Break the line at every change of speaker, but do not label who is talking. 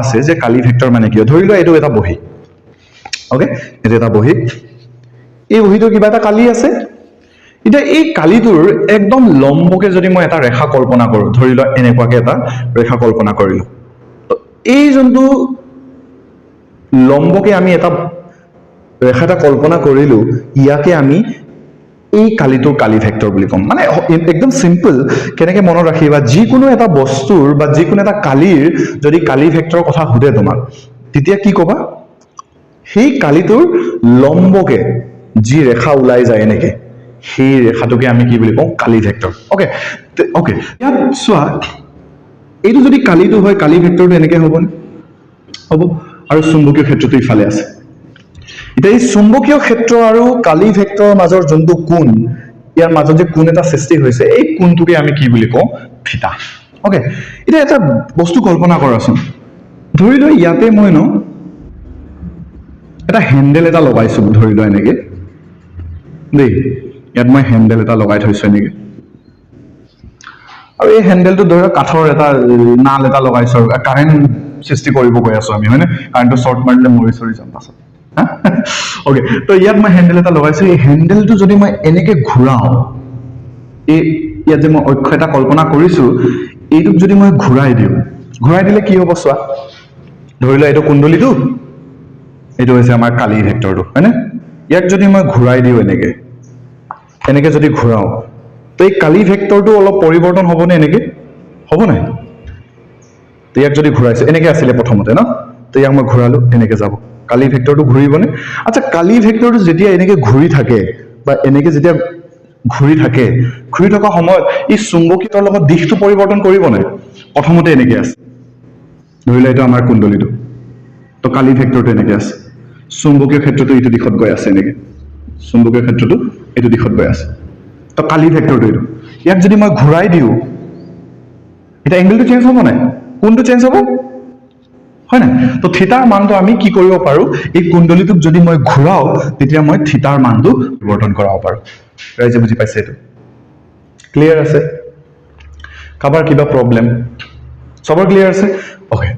আছে যে কালি ভেক্টৰ মানে কি ধৰি লোৱা এইটো এটা বহি ওকে এইটো এটা বহি এই বহিটো কিবা এটা কালি আছে এটা এই কালিটোৰ একদম লম্বকে যদি মই এটা ৰেখা কল্পনা কৰো ধৰি লোৱা এনেকুৱাকে এটা ৰেখা কল্পনা কৰিলো তো এই যোনটো লম্বকে আমি এটা ৰেখা এটা কল্পনা কৰিলো ইয়াকে আমি এই কালিটোৰ কালি ভেক্টৰ বুলি কম মানে একদম সিম্পল কেনেকে মনত ৰাখিবা যিকোনো এটা বস্তুৰ বা যিকোনো এটা কালিৰ যদি কালি ভেক্টৰৰ কথা হুদে তোমাক তেতিয়া কি কবা সেই কালিটোৰ লম্বকে যি ৰেখা ওলাই যায় এনেকে সেই ৰেখাটোকে আমি কি বুলি কওঁ কালি ভেক্টৰ ওকে ওকে ইয়াত চোৱা এইটো যদি কালিটো হয় কালি ভেক্টৰটো এনেকে হ'ব হ'ব আৰু চুম্বকীয় ক্ষেত্ৰটো ইফালে আছে এটা এই চুম্বকীয় ক্ষেত্ৰ আৰু কালি ভেক্টৰৰ মাজৰ যোনটো কোণ ইয়াৰ মাজত যে কোণ এটা সৃষ্টি হৈছে এই কোণটোকে আমি কি বুলি কওঁ থিতা ওকে এটা এটা বস্তু কল্পনা কৰাচোন ধৰি লোৱা ইয়াতে মই এটা হ্যান্ডেল এটা লগাইছো ধৰি লোৱা এনেকে দেই ইয়াত মই হ্যান্ডেল এটা লগাই থৈছো এনেকে আৰু এই হ্যান্ডেলটো ধৰা কাঠৰ এটা নাল এটা লগাইছো আৰু কাৰেন্ট সৃষ্টি কৰিব গৈ আছো আমি হয়নে কাৰেন্টটো শৰ্ট মাৰিলে মৰি চৰি যাম পাছত ওকে তো ইয়াত মই হ্যান্ডেল এটা লগাইছো এই হ্যান্ডেলটো যদি মই এনেকে ঘুৰাও এই ইয়াত যে মই অক্ষ এটা কল্পনা কৰিছো এইটোক যদি মই ঘুৰাই দিলে কি হ'ব চোৱা ধৰি লোৱা এইটো কুণ্ডলীটো এইটো হৈছে আমাৰ কালি ভেক্টৰটো হয়নে ইয়াক যদি মই ঘুৰাই দিও এনেকে যদি ঘুৰাও তো এই কালি ভেক্টৰটো অলপ পৰিৱৰ্তন হ'বনে এনেকে হ'ব নাই তো ইয়াক যদি ঘুৰাইছো এনেকে আছিল প্ৰথমতে তো ইয়াক মই ঘুৰালো এনেকে যাব কালি ভেক্টৰটো ঘুৰিবনে আচ্ছা কালি ভেক্টৰটো যেতিয়া এনেকে ঘুৰি থাকে বা এনেকে যেতিয়া ঘুৰি থকা সময়ত এই চুম্বকীয়ৰ লগত দিশটো পৰিৱৰ্তন কৰিবনে প্ৰথমতে এনেকে আছে ধৰি লোৱা এইটো আমাৰ কুণ্ডলীটো তো কালি ভেক্টৰটো এনেকে আছে চুম্বকীয় ক্ষেত্ৰটো এইটো দিশত গৈ আছে এনেকে চুম্বকীয় ক্ষেত্ৰটো এইটো দিশত গৈ আছে তো কালি ভেক্টৰটো এইটো ইয়াক যদি মই ঘুৰাই দিও এটা এংগলটো চেঞ্জ হ'ব নাই কোনটো চেঞ্জ হ'ব হয় না তো থিতাৰ মানটো আমি কি কৰিব পাৰো এই কুণ্ডলীটোক যদি মই ঘুৰাও তেতিয়া মই থিতাৰ মানটো পৰিৱৰ্তন কৰাব পাৰো ৰাইজে বুজি পাইছে এইটো ক্লিয়াৰ আছে কাবাৰ কিবা প্ৰবলেম সবৰ ক্লিয়াৰ আছে ওকে